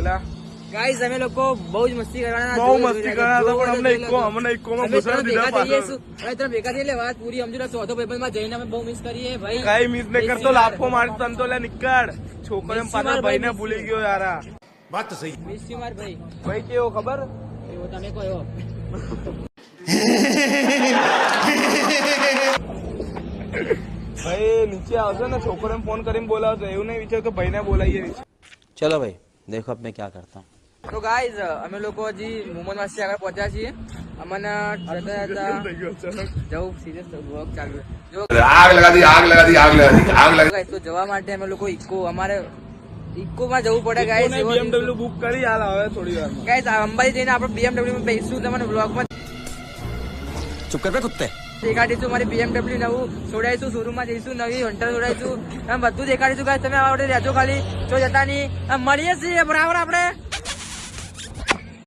પેલા ગાઈસ અમે લોકો બહુ જ મસ્તી કરવાના બહુ મસ્તી કરવાના હતા, પણ અમને ઇકોમાં ઘુસાડી દીધા પાછળ. તમે ભેગા થઈએ એટલે વાત પૂરી સમજો. ચોથો પેપર માં જઈને અમે બહુ મિસ કરીએ ભાઈ. કઈ મિસ ને કરતો, લાફો મારી તન તો લે નીકળ. છોકરો પાછળ ભાઈને ભૂલી ગયો યાર. વાત તો સહી. મિસ યુ માર ભાઈ. ભાઈ કેવો ખબર? એવો તમે કહો એવો. ભાઈ નીચે આવશે ને છોકરો ફોન કરીને બોલાવજો, એવું નહીં વિચાર કે ભાઈને બોલાવીએ નીચે. चलो भाई देखो अब मैं क्या करता हूँ. તો ગાઈઝ અમે લોકો હજી મોમન વાસી આગળ પહોંચ્યા છીએ. અમને જવું સિરિયસ વર્ક ચાલુ જો आग लगा दी आग लगा दी आग लगा दी आग लगा ગાઈઝ. તો જવા માટે અમે લોકો અમારે ઇકો માં જવું પડે ગાઈઝ. BMW બુક કરી હાલ હવે થોડી વારમાં. ગાઈઝ અંબાજી જઈને આપણે BMW માં બેસીશું. તમને બ્લોગમાં चुप कर बे कुत्ते. દેખાડીશું. મારી BMW નવું છોડાઈશું, શોરૂમમાં જઈશું, નવી હન્ટર છોડાઈશું, બધું દેખાડીશું ગાઈઝ. તમે આવડે રહેજો ખાલી, જો જતા નહીં. મળીએ છીએ બરાબર આપણે.